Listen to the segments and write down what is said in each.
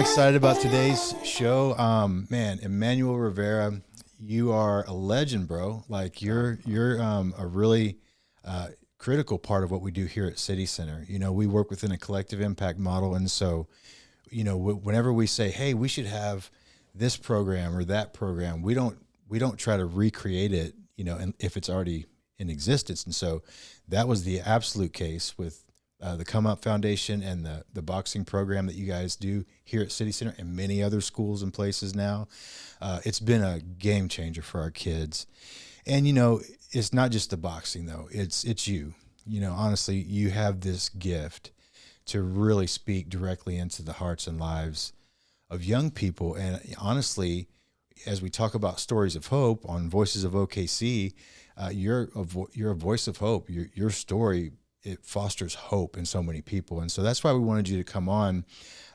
excited about today's show. Man, Emanuel Rivera, you are a legend, bro. Like you're a really critical part of what we do here at City Center. You know, we work within a collective impact model, and so, you know, whenever we say, "Hey, we should have this program or that program," we don't try to recreate it. You know, and if it's already in existence, and so that was the absolute case with the Come Up Foundation and the boxing program that you guys do here at City Center and many other schools and places now. It's been a game changer for our kids. And, you know, it's not just the boxing, though. It's you. You know, honestly, you have this gift to really speak directly into the hearts and lives of young people. And honestly, as we talk about stories of hope on Voices of OKC, you're a voice of hope. Your story, it fosters hope in so many people. And so that's why we wanted you to come on.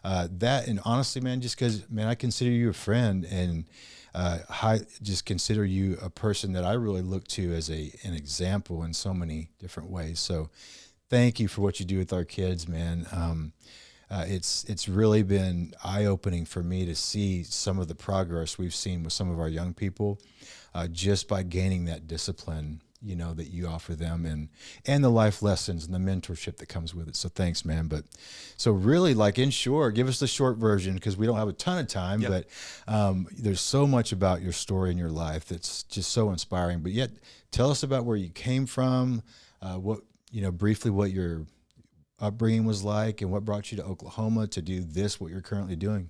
And honestly, man, just because, man, I consider you a friend, and just consider you a person that I really look to as an example in so many different ways. So thank you for what you do with our kids, man. It's really been eye-opening for me to see some of the progress we've seen with some of our young people, just by gaining that discipline, you know, that you offer them, and the life lessons and the mentorship that comes with it. So thanks, man. But so really, like, in short, give us the short version, because we don't have a ton of time. Yep. But there's so much about your story and your life that's just so inspiring. But yet, tell us about where you came from, briefly what your upbringing was like, and what brought you to Oklahoma to do what you're currently doing.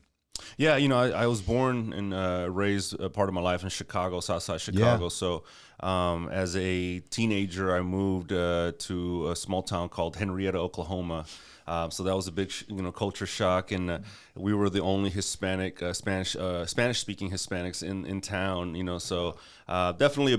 Yeah, you know, I was born and raised a part of my life in Chicago, Southside Chicago. Yeah. So as a teenager, I moved to a small town called Henrietta, Oklahoma. So that was a big, culture shock, and we were the only Hispanic, Spanish-speaking Hispanics in town. You know, so definitely a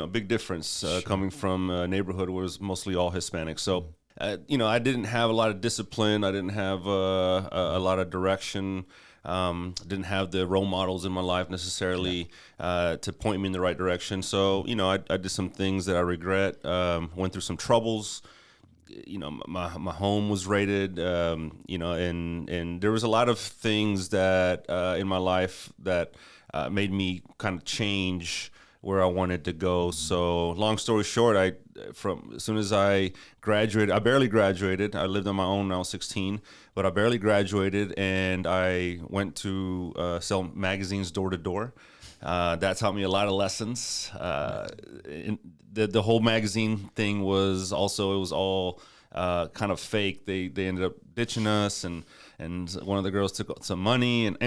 big difference coming from a neighborhood where it was mostly all Hispanic. So. I didn't have a lot of discipline. I didn't have a lot of direction. Didn't have the role models in my life necessarily to point me in the right direction. So, I did some things that I regret. Went through some troubles. You know, my home was raided. And there was a lot of things that in my life that made me kind of change where I wanted to go. So long story short, as soon as I graduated, I barely graduated. I lived on my own when I was 16, but I barely graduated, and I went to sell magazines door to door. That taught me a lot of lessons. The whole magazine thing was all kind of fake. They ended up ditching us, and one of the girls took some money, and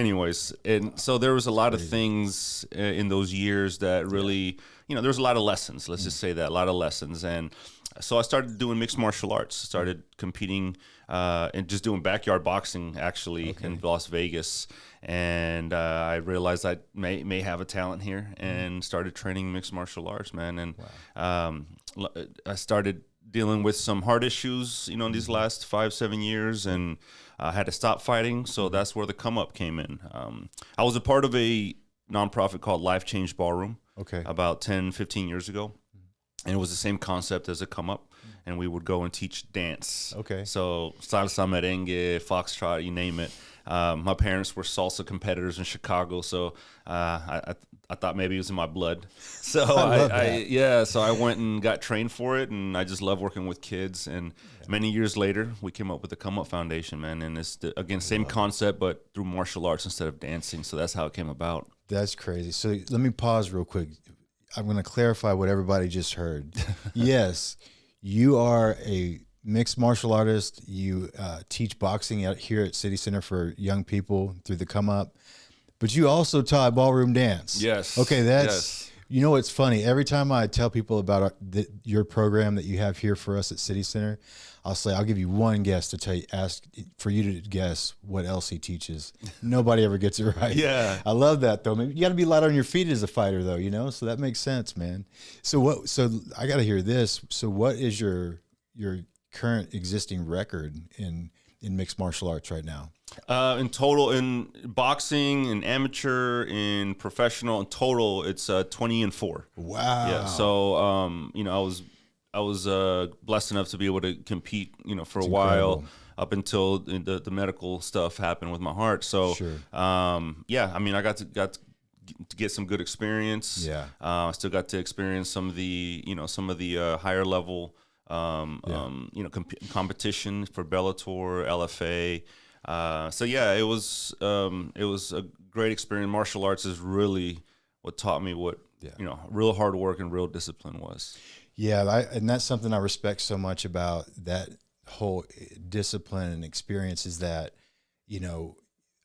so there was a lot of things in those years that really, there was a lot of lessons. Let's just say that, a lot of lessons. And so I started doing mixed martial arts, started competing and just doing backyard boxing, actually, in Las Vegas. And I realized I may have a talent here, and started training mixed martial arts, man. And I started dealing with some heart issues, in these last 5-7 years, and I had to stop fighting. So that's where the Come Up came in. I was a part of a nonprofit called Life Change Ballroom about 10-15 years ago. And it was the same concept as a Come Up. And we would go and teach dance. So salsa, merengue, foxtrot, you name it. My parents were salsa competitors in Chicago, so I thought maybe it was in my blood. So so I went and got trained for it, and I just love working with kids. And many years later, we came up with the Come Up Foundation, man. And it's again same concept, but through martial arts instead of dancing. So that's how it came about. That's crazy. So let me pause real quick. I'm going to clarify what everybody just heard. Yes, you are a mixed martial artist. You teach boxing out here at City Center for young people through the Come Up, but you also taught ballroom dance. Yes. Okay, you know what's funny? Every time I tell people about your program that you have here for us at City Center, I'll give you one guess ask for you to guess what else he teaches. Nobody ever gets it right. Yeah. I love that, though. You got to be light on your feet as a fighter, though, so that makes sense, man. So I got to hear this. So what is your current existing record in mixed martial arts right now? In total, in boxing, in amateur, in professional, in total, it's 20-4. Wow. Yeah. So, I was blessed enough to be able to compete, for a while. up until the medical stuff happened with my heart. So, Sure. yeah, I mean, I got to get some good experience. Yeah. I still got to experience some of the higher level, competition for Bellator, LFA. So yeah, it was a great experience. Martial arts is really what taught me what real hard work and real discipline was. Yeah, and that's something I respect so much about that whole discipline and experience is that,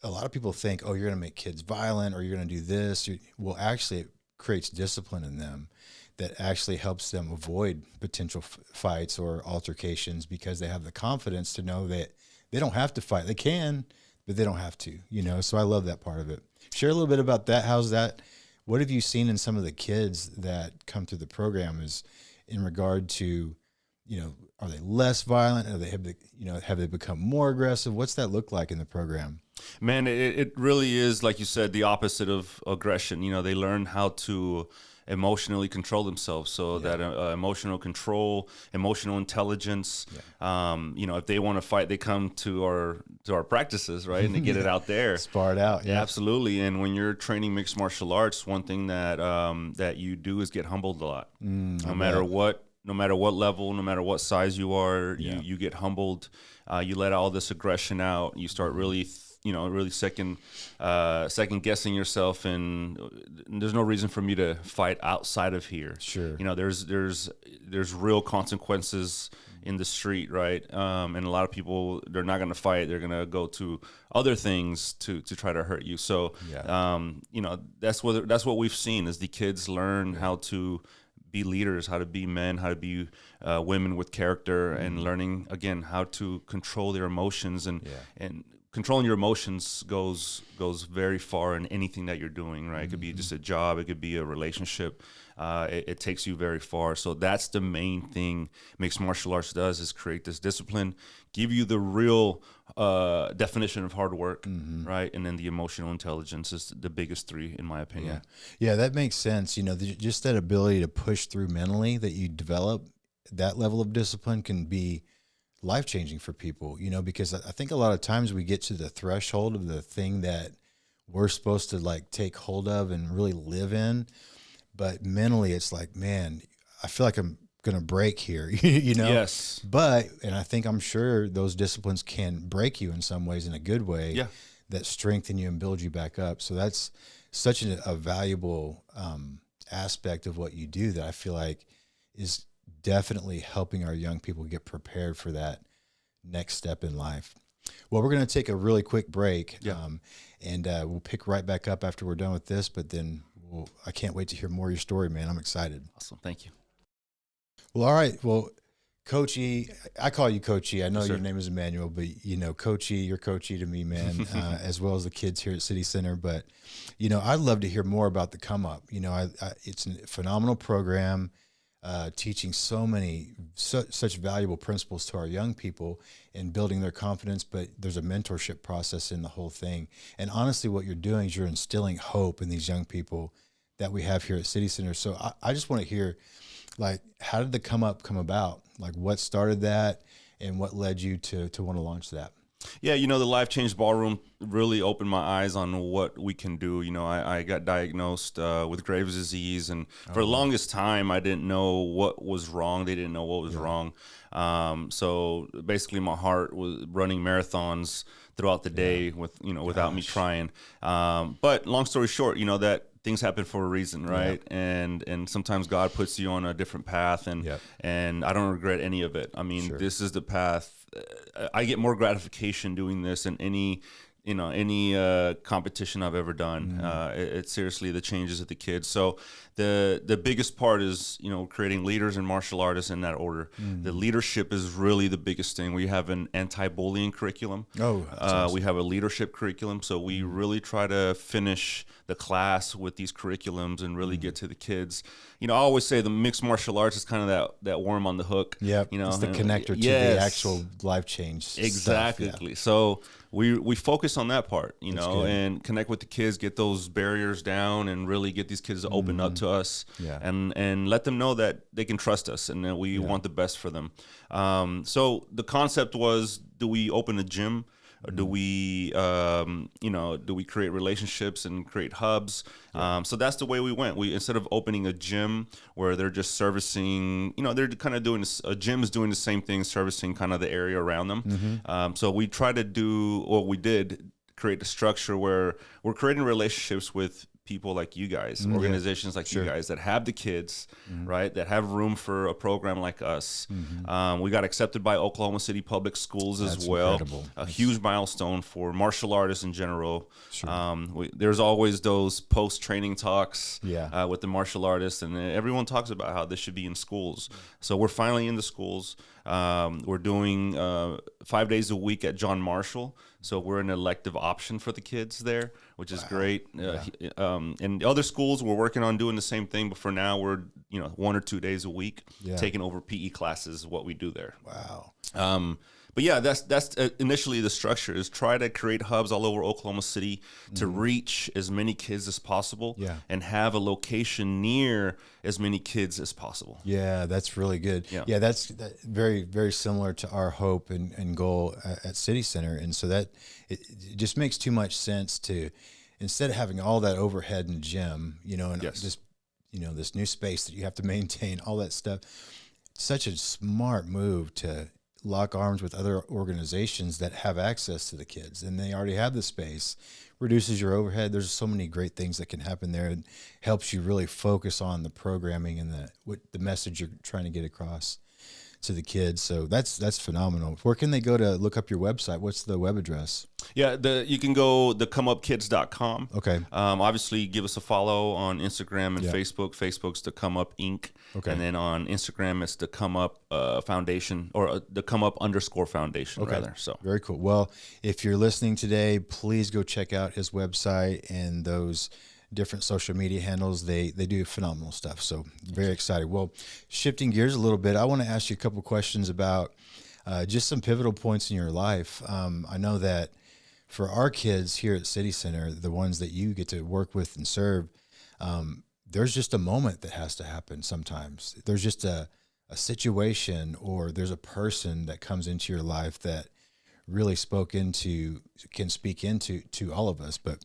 a lot of people think, oh, you're going to make kids violent or you're going to do this. Well, actually, it creates discipline in them that actually helps them avoid potential fights or altercations because they have the confidence to know that they don't have to fight. They can, but they don't have to, So I love that part of it. Share a little bit about that. How's that? What have you seen in some of the kids that come through the program is in regard to, are they less violent? Have they become more aggressive? What's that look like in the program? Man, it really is, like you said, the opposite of aggression. They learn how to emotionally control themselves. So that emotional control, emotional intelligence. Yeah. If they want to fight, they come to our practices, right, and they get it out there, spar it out. Yeah, absolutely. And when you're training mixed martial arts, one thing that you do is get humbled a lot. No matter what level, no matter what size you are, you get humbled. You let all this aggression out. You start really second guessing yourself, and there's no reason for me to fight outside of here. Sure. There's real consequences in the street, right? And a lot of people, they're not going to fight. They're going to go to other things to try to hurt you. So, that's what we've seen is the kids learn how to be leaders, how to be men, how to be women with character, and learning again how to control their emotions and controlling your emotions goes very far in anything that you're doing, right? It could be just a job, it could be a relationship. It takes you very far. So that's the main thing mixed martial arts does is create this discipline, give you the real definition of hard work, right? And then the emotional intelligence is the biggest three, in my opinion. Yeah, that makes sense. Just that ability to push through mentally that you develop, that level of discipline can be life-changing for people, because I think a lot of times we get to the threshold of the thing that we're supposed to take hold of and really live in. But mentally it's like, man, I feel like I'm going to break here, Yes. And I'm sure those disciplines can break you in some ways in a good way that strengthen you and build you back up. So that's such a valuable aspect of what you do that I feel like is definitely helping our young people get prepared for that next step in life. Well, we're going to take a really quick break, and we'll pick right back up after we're done with this. But then I can't wait to hear more of your story, man. I'm excited. Awesome. Thank you. Well, all right. Well, Coach E, I call you Coach E. I know Yes, your sir. name is Emanuel, but Coach E, you're Coach E to me, man, as well as the kids here at City Center. But, I'd love to hear more about the Come Up. It's a phenomenal program. Teaching such valuable principles to our young people and building their confidence, but there's a mentorship process in the whole thing. And honestly, what you're doing is you're instilling hope in these young people that we have here at City Center. So I just want to hear, how did the Come Up come about? What started that and what led you to want to launch that? Yeah, the Life Change Ballroom really opened my eyes on what we can do. I got diagnosed with Graves' disease, and for the longest time, I didn't know what was wrong. They didn't know what was wrong. So basically, my heart was running marathons throughout the day without me trying. But long story short, that things happen for a reason, right? And sometimes God puts you on a different path, and I don't regret any of it. I mean, this is the path. I get more gratification doing this than any competition I've ever done. It's seriously the changes of the kids. So the biggest part is, creating leaders and martial artists in that order. The leadership is really the biggest thing. We have an anti-bullying curriculum. Awesome. We have a leadership curriculum. So we really try to finish the class with these curriculums and really get to the kids. I always say the mixed martial arts is kind of that worm on the hook. Yeah, it's the connector to the actual life change. Exactly. Stuff, So we focus on that part, good. and connect with the kids, get those barriers down, and really get these kids to open up to us, and let them know that they can trust us and that we want the best for them. So the concept was do we open a gym? Or do we, do we create relationships and create hubs? So that's the way we went. We, instead of opening a gym where they're just servicing, they're kind of doing a gym's doing the same thing, servicing kind of the area around them. So we try to do, or we did create a structure where we're creating relationships with people like you guys, organizations like you guys that have the kids, right, that have room for a program like us. We got accepted by Oklahoma City Public Schools as well. Incredible. Huge milestone for martial artists in general. There's always those post-training talks with the martial artists, and everyone talks about how this should be in schools. So we're finally in the schools. We're doing 5 days a week at John Marshall. So we're an elective option for the kids there, which is great. And other schools, we're working on doing the same thing, but for now we're 1 or 2 days a week taking over PE classes, what we do there. Wow. But yeah, that's initially the structure, is try to create hubs all over Oklahoma City to reach as many kids as possible and have a location near as many kids as possible. Yeah, that's really good. Yeah, that's very, very similar to our hope and goal at City Center. And so that it just makes too much sense to, instead of having all that overhead in the gym, and just, this new space that you have to maintain, all that stuff, such a smart move to lock arms with other organizations that have access to the kids, and they already have the space. Reduces your overhead. There's so many great things that can happen there. It helps you really focus on the programming and the message you're trying to get across to the kids. So that's phenomenal. Where can they go to look up your website? What's the web address? Yeah, you can go thecomeupkids.com. Okay. Obviously, give us a follow on Instagram and Facebook. Facebook's The Come Up Inc. Okay. And then on Instagram, it's The Come Up Foundation, or The Come Up _Foundation, rather. So very cool. Well, if you're listening today, please go check out his website and those different social media handles. They do phenomenal stuff. So very excited. Well, shifting gears a little bit, I want to ask you a couple questions about just some pivotal points in your life. I know that for our kids here at City Center, the ones that you get to work with and serve, there's just a moment that has to happen sometimes. There's just a situation, or there's a person that comes into your life that really can speak into all of us. But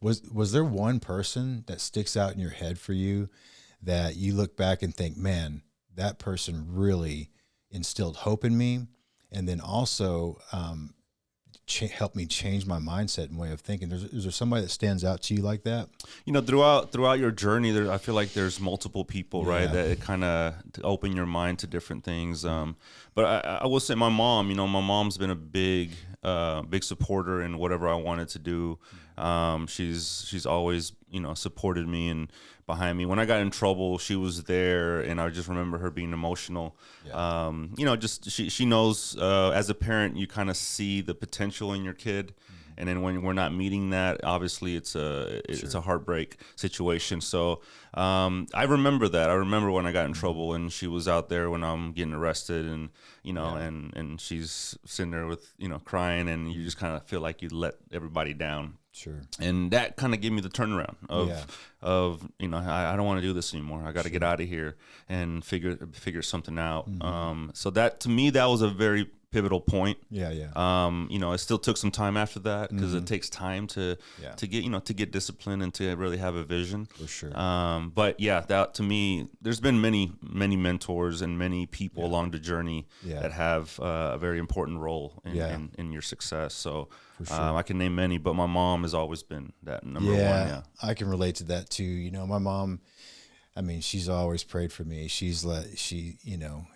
was there one person that sticks out in your head for you that you look back and think, man, that person really instilled hope in me, and then also helped me change my mindset and way of thinking? Is there somebody that stands out to you like that? Throughout your journey, I feel like there's multiple people, right, that kind of open your mind to different things. But I will say my mom, my mom's been a big supporter in whatever I wanted to do. She's always, supported me and behind me. When I got in trouble, she was there, and I just remember her being emotional. Just she knows, as a parent, you kind of see the potential in your kid. And then when we're not meeting that, obviously it's a heartbreak situation. So I remember that. I remember when I got in trouble, and she was out there when I'm getting arrested, and and she's sitting there with crying, and you just kind of feel like you let everybody down. Sure. And that kind of gave me the turnaround of I don't want to do this anymore. I got to get out of here and figure something out. So that, to me, that was a very pivotal point. It still took some time after that, because it takes time to get discipline and to really have a vision. For sure. But yeah, that, to me, there's been many mentors and many people along the journey that have a very important role in your success. So for sure. I can name many, but my mom has always been that number one. Yeah, I can relate to that too. My mom, I mean, she's always prayed for me.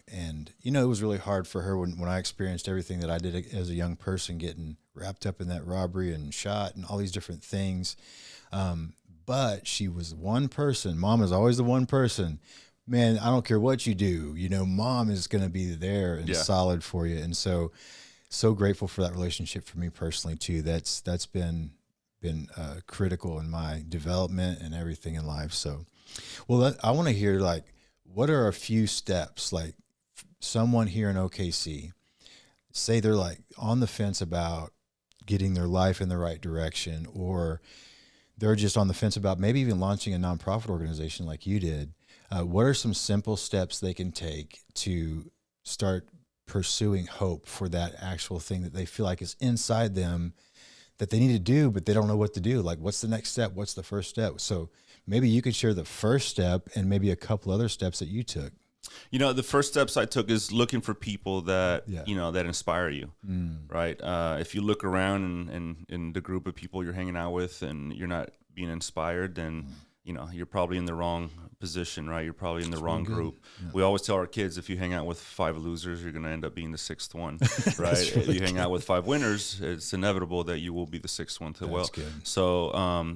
And it was really hard for her when I experienced everything that I did as a young person, getting wrapped up in that robbery and shot and all these different things. But she was one person. Mom is always the one person. Man, I don't care what you do. Mom is going to be there and solid for you. And so grateful for that relationship for me personally too. That's been critical in my development and everything in life. So, well, I want to hear, what are a few steps, someone here in OKC, say they're on the fence about getting their life in the right direction, or they're just on the fence about maybe even launching a nonprofit organization like you did. What are some simple steps they can take to start pursuing hope for that actual thing that they feel like is inside them that they need to do, but they don't know what to do. Like, what's the next step? What's the first step? So maybe you could share the first step and maybe a couple other steps that you took. The first steps I took is looking for people that, that inspire you, right? If you look around and in the group of people you're hanging out with and you're not being inspired, then, you're probably in the wrong position, right? You're probably in the wrong group. Yeah. We always tell our kids, if you hang out with 5 losers, you're going to end up being the 6th one, right? If you hang out with 5 winners, it's inevitable that you will be the 6th one to well. Good. So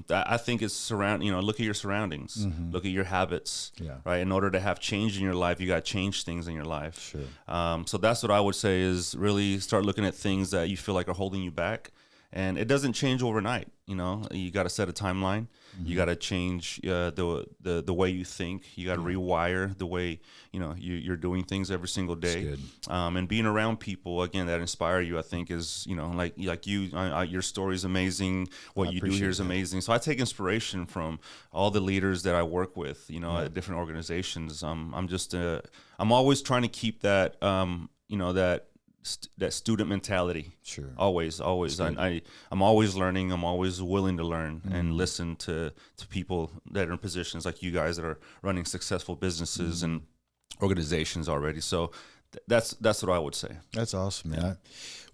I think it's look at your surroundings, look at your habits, right? In order to have change in your life, you got to change things in your life. Sure. So that's what I would say is really start looking at things that you feel like are holding you back. And it doesn't change overnight. You got to set a timeline. You got to change the way you think. You got to rewire the way you're doing things every single day. And being around people again that inspire you, I think is like you. Your story is amazing. What you do here is amazing. So I take inspiration from all the leaders that I work with. At different organizations. I'm always trying to keep that that student mentality. Sure. Always. I'm always learning. I'm always willing to learn and listen to people that are in positions like you guys that are running successful businesses and organizations already. So that's what I would say. That's awesome, man.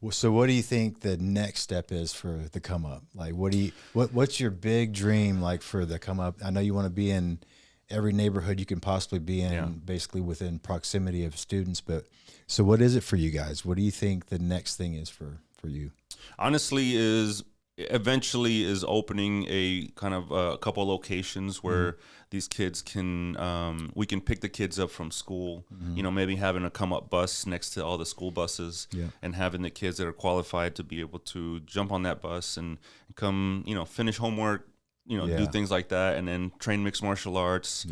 So what do you think the next step is for the Come Up? Like, what's your big dream like for the Come Up? I know you want to be in every neighborhood you can possibly be in, basically within proximity of students. But so what is it for you guys? What do you think the next thing is for you? Honestly, eventually is opening a kind of a couple locations where these kids can, we can pick the kids up from school, maybe having a Come Up bus next to all the school buses and having the kids that are qualified to be able to jump on that bus and come, finish homework, do things like that, and then train mixed martial arts,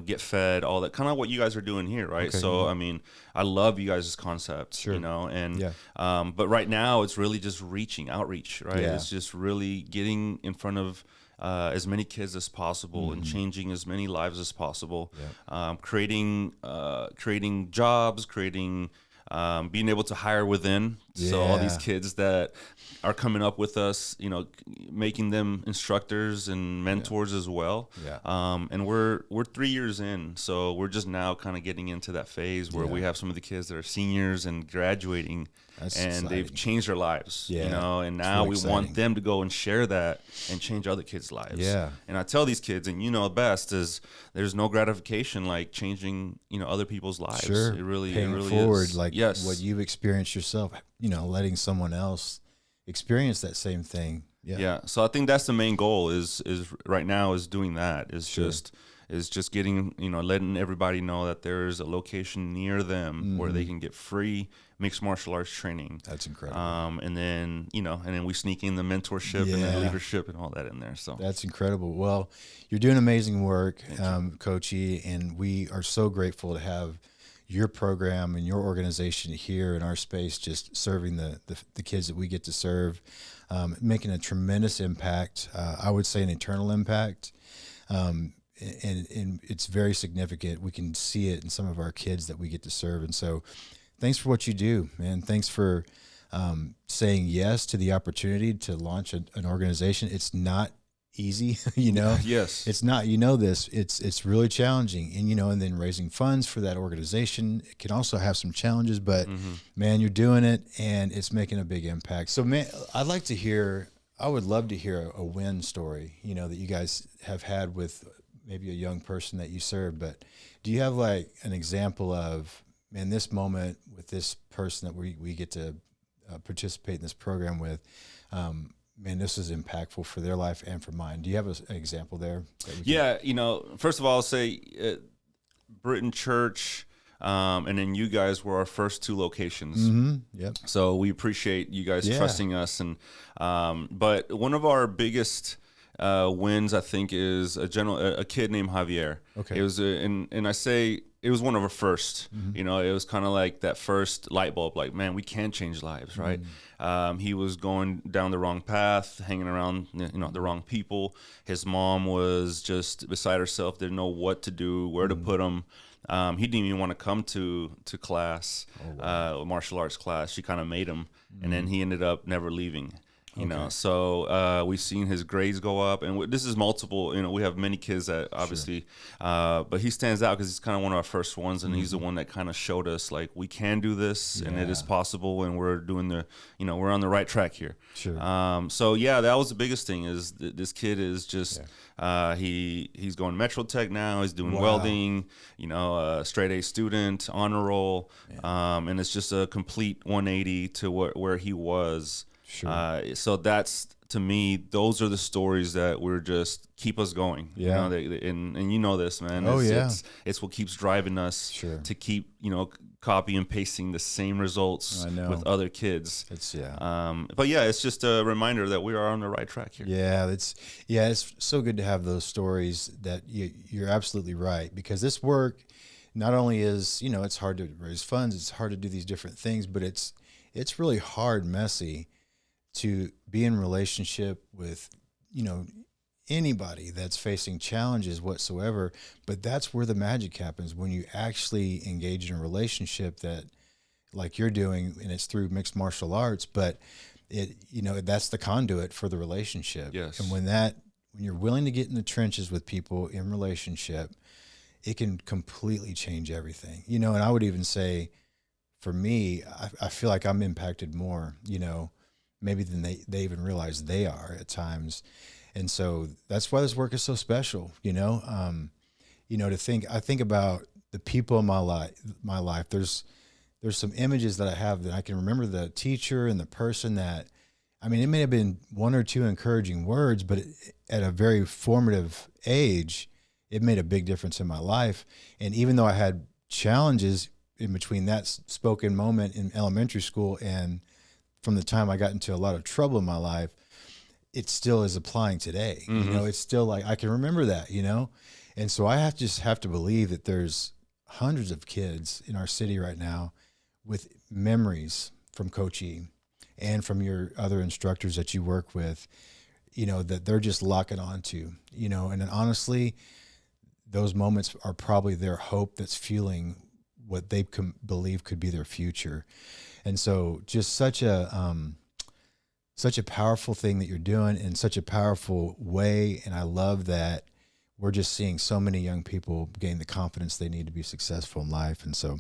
get fed, all that, kind of what you guys are doing here, right? Okay, so, I mean, I love you guys' concepts, but right now it's really just outreach, right? Yeah. It's just really getting in front of as many kids as possible and changing as many lives as possible, creating jobs, being able to hire within. So all these kids that are coming up with us, making them instructors and mentors as well. And we're 3 years in, so we're just now kind of getting into that phase where we have some of the kids that are seniors and graduating. That's exciting. They've changed their lives, and now we want them to go and share that and change other kids' lives. And I tell these kids, and best is there's no gratification like changing, other people's lives. Sure. It really forward, is. Like what you've experienced yourself, letting someone else experience that same thing. So I think that's the main goal is right now is doing that is just getting, letting everybody know that there's a location near them where they can get free mixed martial arts training. That's incredible. And then, and then we sneak in the mentorship and the leadership and all that in there. So that's incredible. Well, you're doing amazing work, Coach E, and we are so grateful to have your program and your organization here in our space, just serving the kids that we get to serve, making a tremendous impact. I would say an eternal impact. And it's very significant. We can see it in some of our kids that we get to serve. And so thanks for what you do, man. Thanks for saying yes to the opportunity to launch an organization. It's not easy, Yes. It's not, this. It's really challenging. And then raising funds for that organization, it can also have some challenges, but man, you're doing it and it's making a big impact. So man, I would love to hear a win story, that you guys have had with maybe a young person that you serve, but do you have like an example of, man, this moment with this person that we get to participate in this program with, man, this is impactful for their life and for mine. Do you have an example there? First of all, I'll say Britain Church, and then you guys were our first 2 locations. Yep. So we appreciate you guys trusting us. And but one of our biggest wins, I think, is a kid named Javier. Okay. It was and I say it was one of our first. It was kind of like that first light bulb. Like, man, we can change lives, right? He was going down the wrong path, hanging around the wrong people. His mom was just beside herself, didn't know what to do, where to put him. He didn't even want to come to class, martial arts class. She kind of made him, and then he ended up never leaving. You know, so we've seen his grades go up, and this is multiple. You know, we have many kids that obviously, but he stands out because he's kind of one of our first ones, and he's the one that kind of showed us like we can do this, and it is possible, and we're doing we're on the right track here. Sure. So yeah, that was the biggest thing. Is this kid is just he's going to Metro Tech now. He's doing welding. You know, straight A student, honor roll, and it's just a complete 180 to where he was. Sure. So that's, to me, those are the stories that we're just keep us going. Yeah. You know, and you know this, man. It's what keeps driving us to keep, copy and pasting the same results with other kids. But yeah, it's just a reminder that we are on the right track here. Yeah. It's so good to have those stories that you're absolutely right, because this work not only is, it's hard to raise funds, it's hard to do these different things, but it's really hard, messy to be in relationship with, anybody that's facing challenges whatsoever. But that's where the magic happens, when you actually engage in a relationship that, like you're doing, and it's through mixed martial arts, but that's the conduit for the relationship. Yes. And when you're willing to get in the trenches with people in relationship, it can completely change everything. And I would even say, for me, I feel like I'm impacted more, maybe than they even realize they are at times. And so that's why this work is so special, to think about the people in my life. There's some images that I have that I can remember, the teacher and the person that, it may have been one or two encouraging words, but at a very formative age, it made a big difference in my life. And even though I had challenges in between that spoken moment in elementary school and from the time I got into a lot of trouble in my life, it still is applying today. It's still like, I can remember that, And so I have to believe that there's hundreds of kids in our city right now with memories from Coach E and from your other instructors that you work with, that they're just locking onto, and then honestly, those moments are probably their hope that's fueling what they believe could be their future. And so just such a powerful thing that you're doing in such a powerful way. And I love that we're just seeing so many young people gain the confidence they need to be successful in life. And so,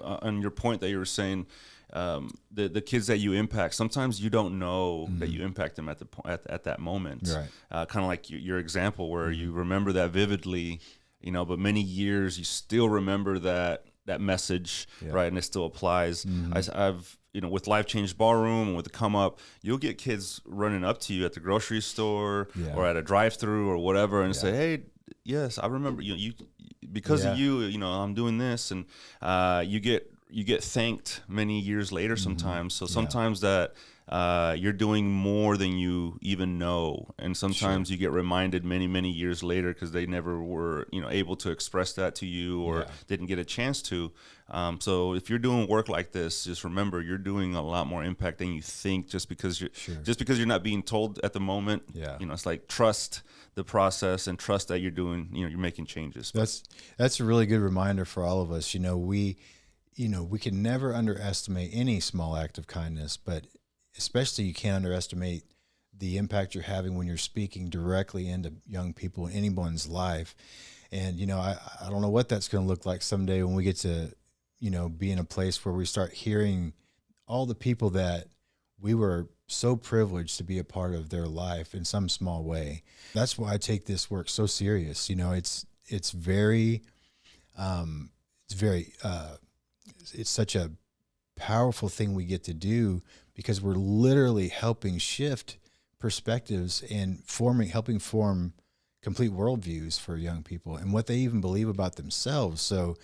on your point that you were saying, the kids that you impact, sometimes you don't know that you impact them at that moment. Right. Kind of like your example where you remember that vividly, but many years you still remember that message, right? And it still applies. I've with Life Change Ballroom and with the Come Up, you'll get kids running up to you at the grocery store or at a drive-through or whatever and say, "Hey, yes, I remember you because of you. I'm doing this," and you get thanked many years later sometimes. So sometimes that you're doing more than you even know, and sometimes you get reminded many years later because they never were able to express that to you or didn't get a chance to. So if you're doing work like this, just remember you're doing a lot more impact than you think, just because you're not being told at the moment. It's like trust the process and trust that you're doing. You're making changes. That's a really good reminder for all of us. We can never underestimate any small act of kindness, but especially you can't underestimate the impact you're having when you're speaking directly into young people in anyone's life. And, I don't know what that's going to look like someday when we get to, be in a place where we start hearing all the people that we were so privileged to be a part of their life in some small way. That's why I take this work so serious. It's such a powerful thing we get to do, because we're literally helping shift perspectives and helping form complete worldviews for young people and what they even believe about themselves. So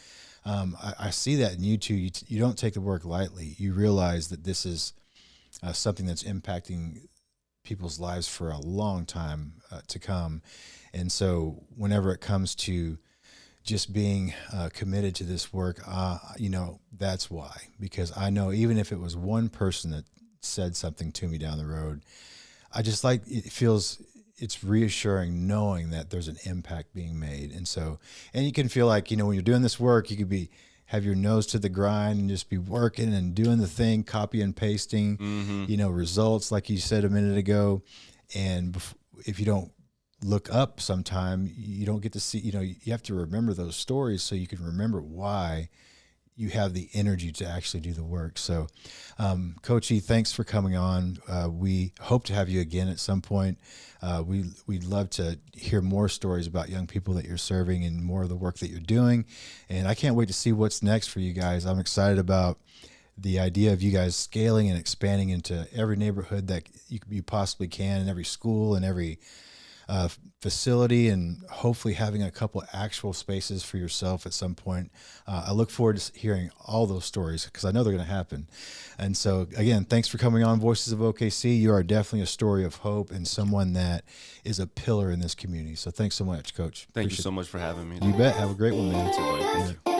I see that in you too. You don't take the work lightly. You realize that this is something that's impacting people's lives for a long time to come. And so whenever it comes to just being committed to this work, that's why. Because I know even if it was one person that said something to me down the road, I just it feels it's reassuring knowing that there's an impact being made. And so, and you can feel like, when you're doing this work, you could have your nose to the grind and just be working and doing the thing, copy and pasting, results, like you said a minute ago. And if you don't look up sometime, you don't get to see, you have to remember those stories so you can remember why you have the energy to actually do the work. So, Coach E, thanks for coming on. We hope to have you again at some point. We'd love to hear more stories about young people that you're serving and more of the work that you're doing. And I can't wait to see what's next for you guys. I'm excited about the idea of you guys scaling and expanding into every neighborhood that you possibly can, in every school and every facility, and hopefully having a couple of actual spaces for yourself at some point. I look forward to hearing all those stories because I know they're going to happen. And so, again, thanks for coming on Voices of OKC. You are definitely a story of hope and someone that is a pillar in this community. So thanks so much, Coach. Thank you so much for having me. You bet. Have a great one, man. Thank you.